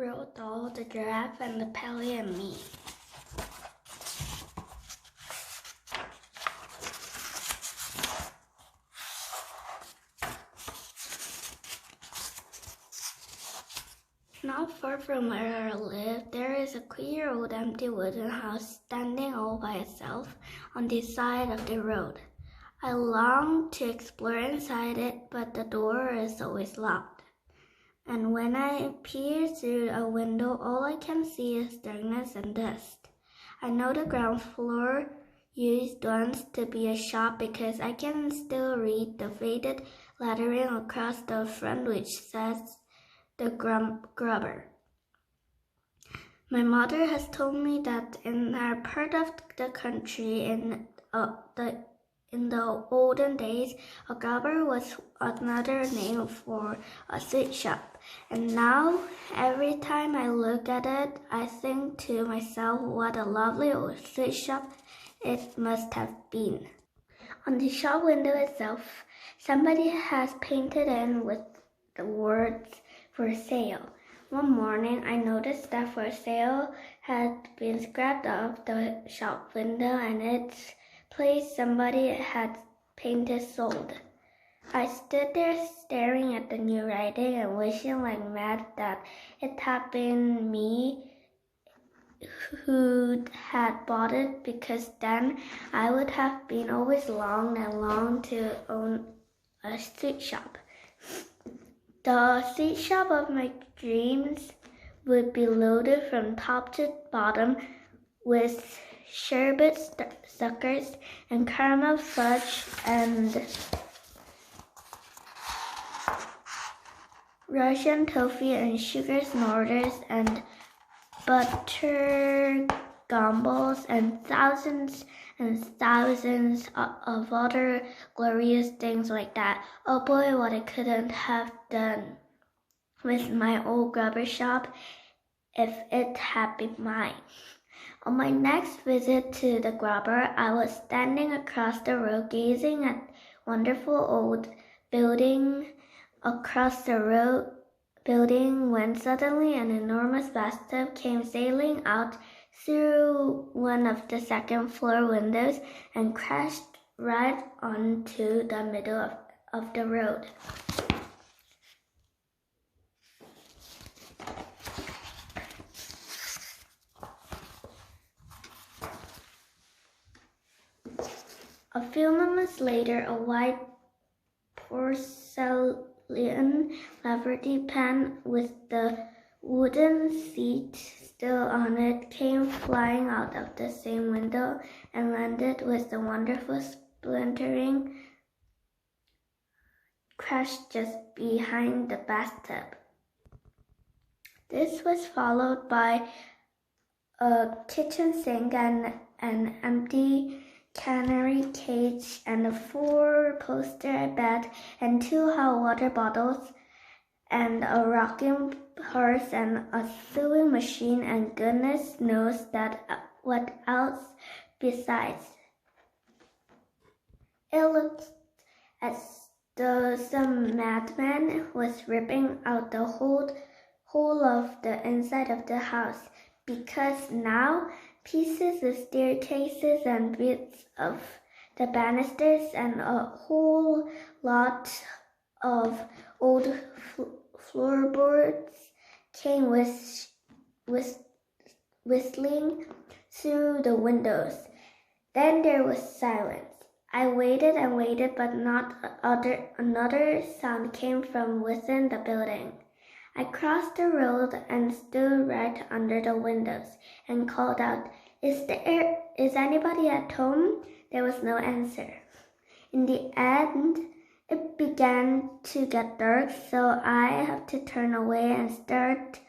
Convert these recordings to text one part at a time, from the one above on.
Roald Dahl, the giraffe, and the pelly and me. Not far from where I live, there is a queer old empty wooden house standing all by itself on the side of the road. I long to explore inside it, but the door is always locked. And when I peer through a window, all I can see is darkness and dust. I know the ground floor used once to be a shop because I can still read the faded lettering across the front which says the grubber. My mother has told me that in our part of the country in the olden days, a grubber was another name for a sweet shop. And now, every time I look at it, I think to myself what a lovely old sweet shop it must have been. On the shop window itself, somebody has painted in with the words "for sale." One morning, I noticed that "for sale" had been scratched off the shop window and its place somebody had painted "sold." I stood there staring at the new writing and wishing like mad that it had been me who had bought it, because then I would have been always longed and longed to own a sweet shop. The sweet shop of my dreams would be loaded from top to bottom with sherbet suckers and caramel fudge and Russian toffee and sugar snorters and butter gumballs and thousands of other glorious things like that. Oh boy, what I couldn't have done with my old grubber shop if it had been mine. On my next visit to the grubber, I was standing across the road gazing at wonderful old building across the road when suddenly an enormous bathtub came sailing out through one of the second floor windows and crashed right onto the middle of the road. A few moments later, a white porcelain Lafferty pan with the wooden seat still on it came flying out of the same window and landed with a wonderful splintering crash just behind the bathtub. This was followed by a kitchen sink and an empty canary cage and a 4-poster bed and 2 hot water bottles and a rocking horse and a sewing machine and goodness knows what else besides. It looked as though some madman was ripping out the whole of the inside of the house, because now pieces of staircases and bits of the banisters and a whole lot of old floorboards came whistling through the windows. Then there was silence. I waited and waited, but not another sound came from within the building. I crossed the road and stood right under the windows and called out, Is anybody at home?" There was no answer. In the end, it began to get dark, so I had to turn away and start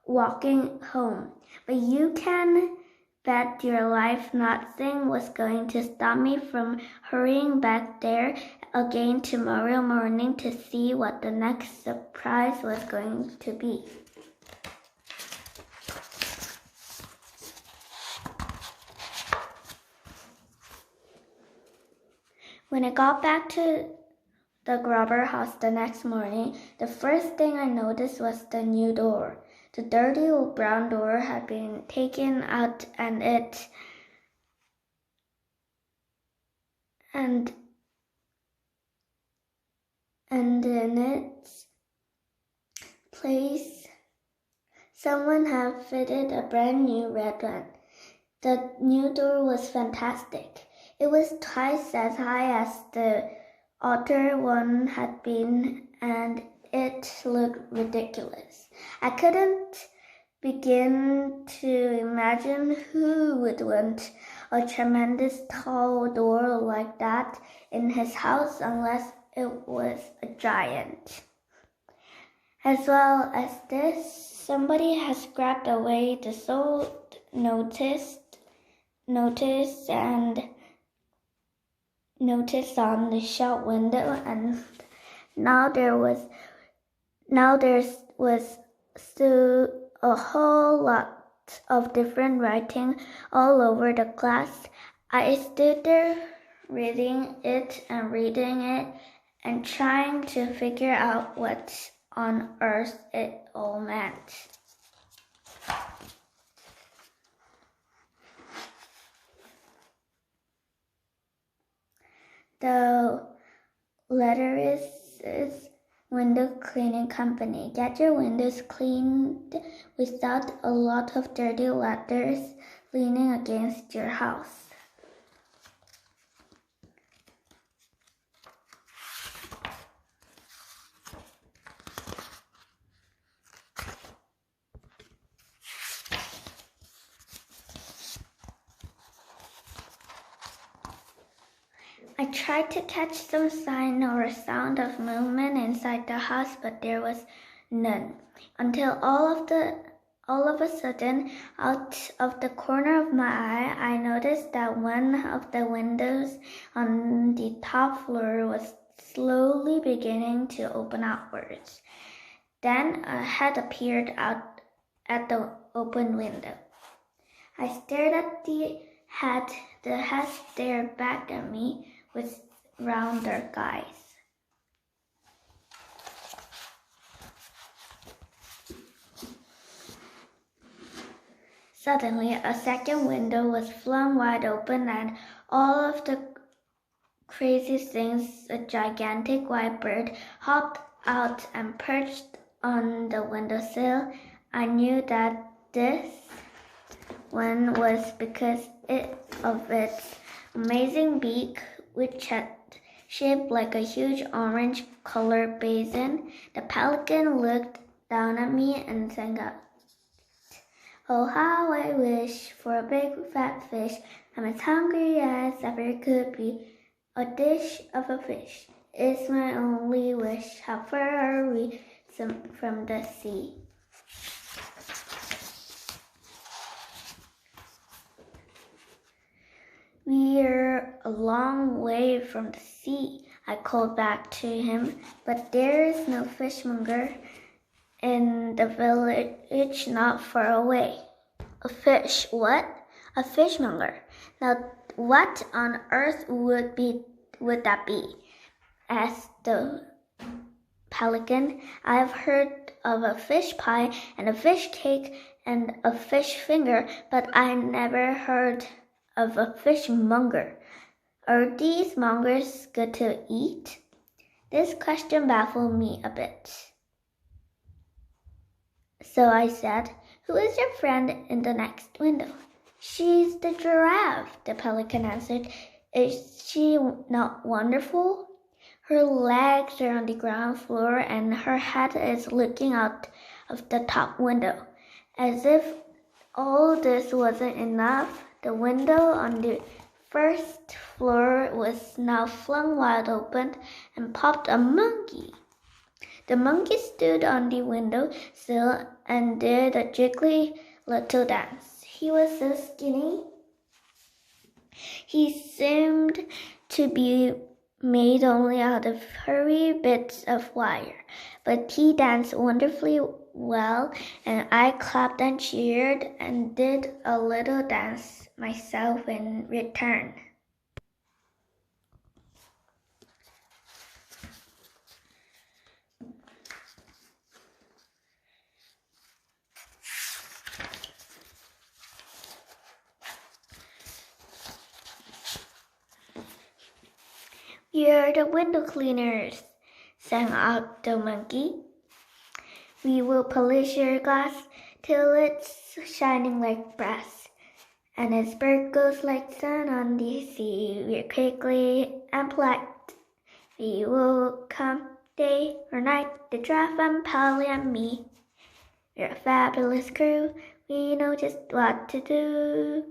walking home. But you can bet your life nothing was going to stop me from hurrying back there again tomorrow morning to see what the next surprise was going to be. When I got back to the grubber house the next morning, the first thing I noticed was the new door. The dirty old brown door had been taken out and in its place someone had fitted a brand new red one. The new door was fantastic. It was twice as high as the other one had been, and it looked ridiculous. I couldn't begin to imagine who would want a tremendous tall door like that in his house unless it was a giant. As well as this, somebody has grabbed away the sold notice on the shop window, and now there was still a whole lot of different writing all over the class. I stood there reading it and trying to figure out what on earth it all meant. The letter is Window Cleaning Company. Get your windows cleaned without a lot of dirty letters leaning against your house. I tried to catch some sign or sound of movement inside the house, but there was none, until all of a sudden, out of the corner of my eye, I noticed that one of the windows on the top floor was slowly beginning to open outwards. Then a head appeared out at the open window. I stared at the head. The head stared back at me with round dark eyes. Suddenly, a second window was flung wide open, and all of the crazy things, a gigantic white bird, hopped out and perched on the windowsill. I knew that this one was because of its amazing beak, which had shaped like a huge orange-colored basin. The pelican looked down at me and sang out, "Oh, how I wish for a big fat fish. I'm as hungry as ever could be. A dish of a fish is my only wish. How far are we from the sea?" "We're a long way from the sea," I called back to him, "but there is no fishmonger in the village not far away." "A fish what?" "A fishmonger." "Now what on earth would that be?" asked the pelican. "I've heard of a fish pie and a fish cake and a fish finger, but I never heard of a fishmonger. Are these mongers good to eat?" This question baffled me a bit. So I said, "Who is your friend in the next window?" "She's the giraffe," the pelican answered. "Is she not wonderful? Her legs are on the ground floor and her head is looking out of the top window." As if all this wasn't enough, the window on the first floor was now flung wide open and popped a monkey. The monkey stood on the window sill and did a jiggly little dance. He was so skinny. He seemed to be made only out of furry bits of wire, but he danced wonderfully well, and I clapped and cheered and did a little dance myself in return. You're the window cleaners, sang out the monkey. We will polish your glass till it's shining like brass, and it sparkles like sun on the sea. We're quickly and polite. We will come day or night, the giraffe and Pelly and me. We're a fabulous crew, we know just what to do.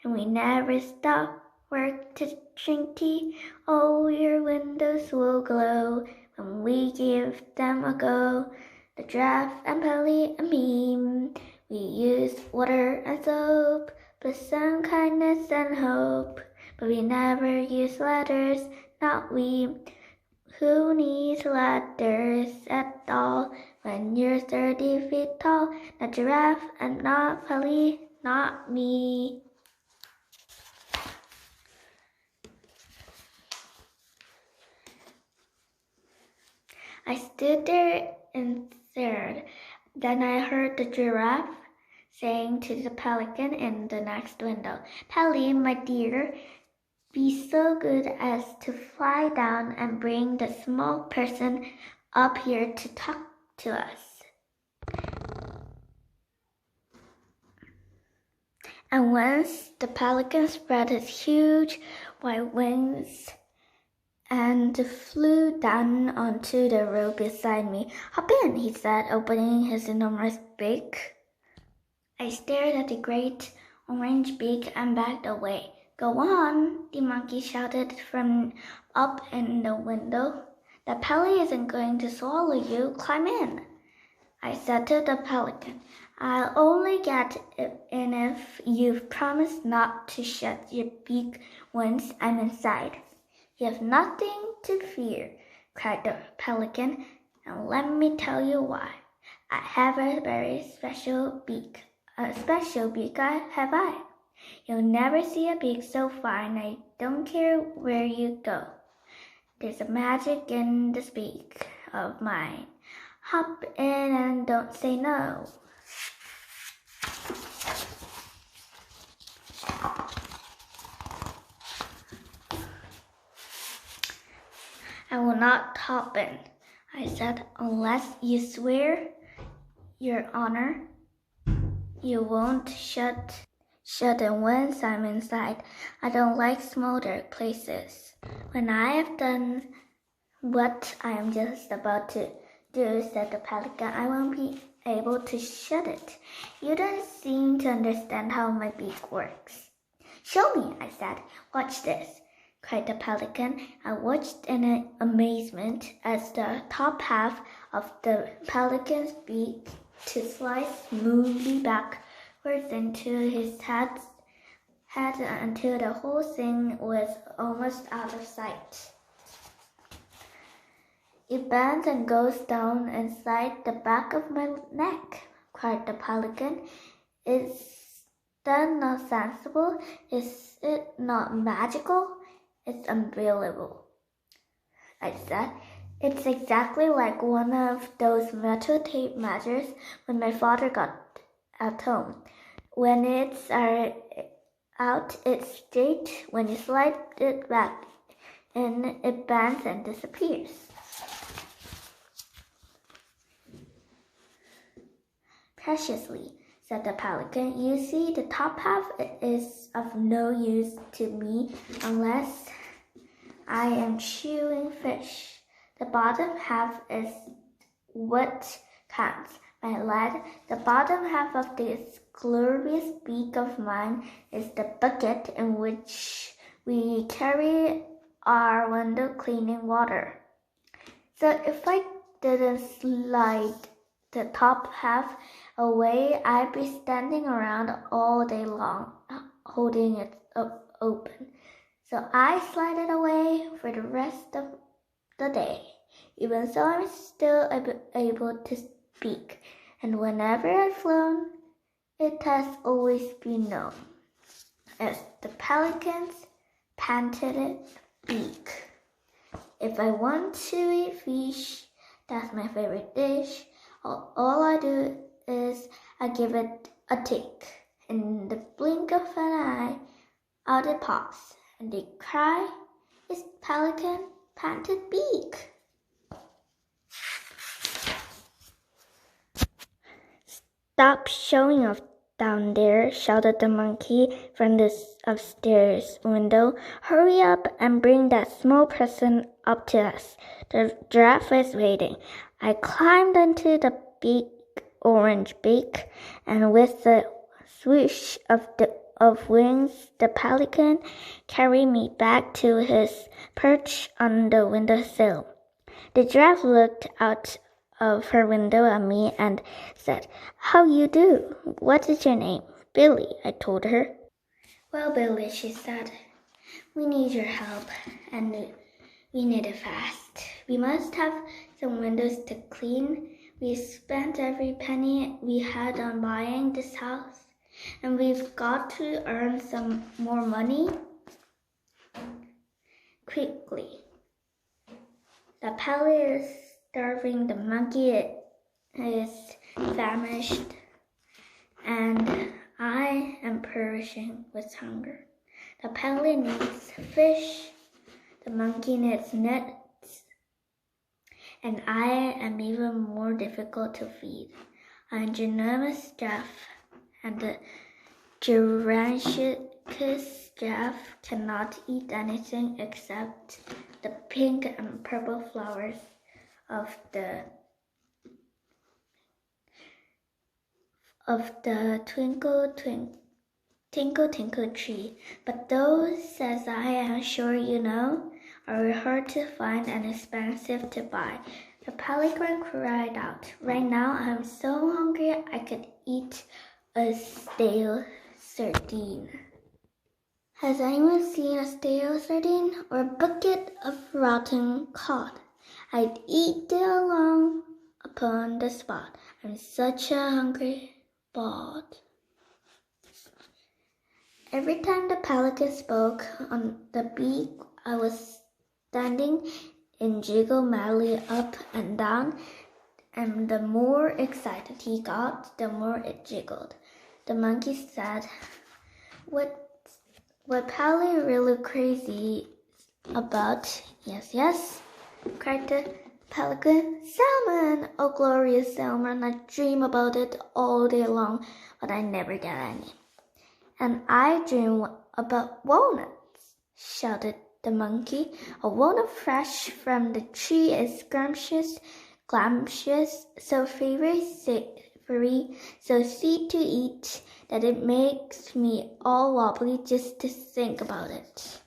And we never stop work to drink tea. Oh, your windows will glow when we give them a go. The giraffe and Pelly and me. We use water and soap, but some kindness and hope. But we never use ladders, not we. Who needs ladders at all when you're 30 feet tall? Not giraffe and not Pelly, not me. I stood there and stared. Then I heard the giraffe saying to the pelican in the next window, Pelly, my dear, be so good as to fly down and bring the small person up here to talk to us. And once the pelican spread his huge white wings and flew down onto the road beside me. Hop in, he said, opening his enormous beak. I stared at the great orange beak and backed away. Go on, the monkey shouted from up in the window. The pelly isn't going to swallow you. Climb in. I said to the pelican, I'll only get in if you've promised not to shut your beak once I'm inside. You have nothing to fear, cried the pelican, and let me tell you why. I have a very special beak. A special beak have I. You'll never see a beak so fine, I don't care where you go. There's a magic in this beak of mine. Hop in and don't say no. I will not hop in, I said, unless you swear, your honor, you won't shut in once I'm inside. I don't like small dark places. When I have done what I am just about to do, said the pelican, I won't be able to shut it. You don't seem to understand how my beak works. Show me, I said. Watch this, cried the pelican. I watched in amazement as the top half of the pelican's beak to slide smoothly backwards into his head until the whole thing was almost out of sight. It bends and goes down inside the back of my neck, cried the pelican. Is that not sensible? Is it not magical? It's unbelievable, I said. It's exactly like one of those metal tape measures when my father got at home. When it's out, it's straight. When you slide it back in, it bends and disappears. Preciously, said the pelican. You see, the top half is of no use to me unless I am chewing fish. The bottom half is what counts. My lad, the bottom half of this glorious beak of mine is the bucket in which we carry our window cleaning water. So if I didn't slide the top half away, I'd be standing around all day long, holding it open. So I slide it away for the rest of the day. Even so, I'm still able to speak, and whenever I've flown, it has always been known as the pelican's patented beak. If I want to eat fish, that's my favorite dish, all I do is I give it a tick. In the blink of an eye, out it pops, and they cry, His pelican painted beak. Stop showing off down there, shouted the monkey from the upstairs window. Hurry up and bring that small present up to us. The giraffe is waiting. I climbed into the big orange beak, and with the swoosh of wings, the pelican carried me back to his perch on the windowsill. The giraffe looked out of her window at me and said, "How you do? What is your name?" "Billy," I told her. "Well, Billy," she said, "we need your help, and we need it fast. We must have some windows to clean. We spent every penny we had on buying this house, and we've got to earn some more money quickly. The pelly is starving, the monkey is famished, and I am perishing with hunger. The pelly needs fish, the monkey needs nuts, and I am even more difficult to feed. I'm ginormous giraffe, and the Giraffus giraffe cannot eat anything except the pink and purple flowers of the twinkle tinkle tree. But those, as I am sure you know, are hard to find and expensive to buy." The pelican cried out, "Right now I am so hungry I could eat a stale sardine." Has anyone seen a stale sardine or a bucket of rotten cod? I'd eat it along upon the spot. I'm such a hungry bawd. Every time the pelican spoke on the beak, I was standing and jiggle madly up and down, and the more excited he got, the more it jiggled. The monkey said, What Pelly really crazy about?" "Yes," cried the pelican. "Salmon! Oh, glorious salmon! I dream about it all day long, but I never get any." "And I dream about walnuts," shouted the monkey. "A walnut fresh from the tree is scrumptious, glamorous, so savory, so sweet to eat, that it makes me all wobbly just to think about it."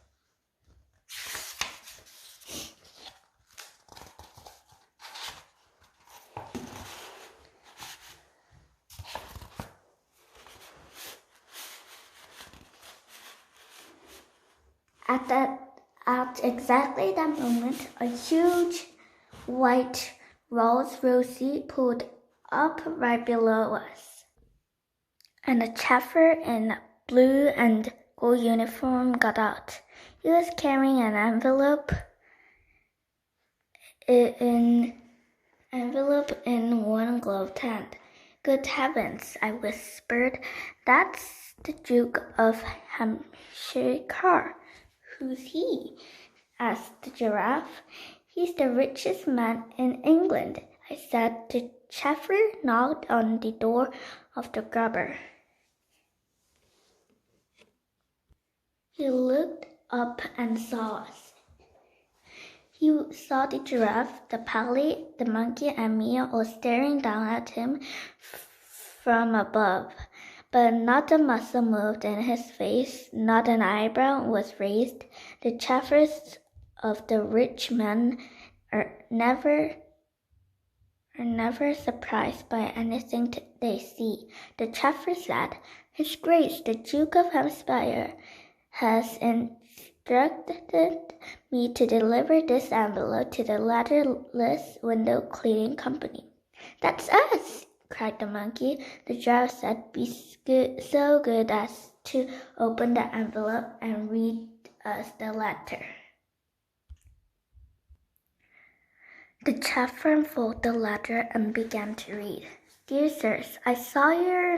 At exactly that moment, a huge white Rolls-Royce pulled up right below us, and a chaffer in a blue and gold uniform got out. He was carrying an envelope in one gloved hand. "Good heavens," I whispered. "That's the Duke of Hampshire." "Who's he?" asked the giraffe. "He's the richest man in England," I said. The chaffer knocked on the door of the grubber. He looked up and saw us. He saw the giraffe, the pelly, the monkey, and me all staring down at him from above. But not a muscle moved in his face, not an eyebrow was raised. The chaffers of the rich men are never surprised by anything they see. The chaffer said, "His Grace, the Duke of Hampshire, has instructed me to deliver this envelope to the Ladderless Window Cleaning Company." "That's us!" cried the monkey. The giraffe said, "Be so good as to open the envelope and read us the letter." The chaffer unfolded the letter and began to read. "Dear sirs, I saw your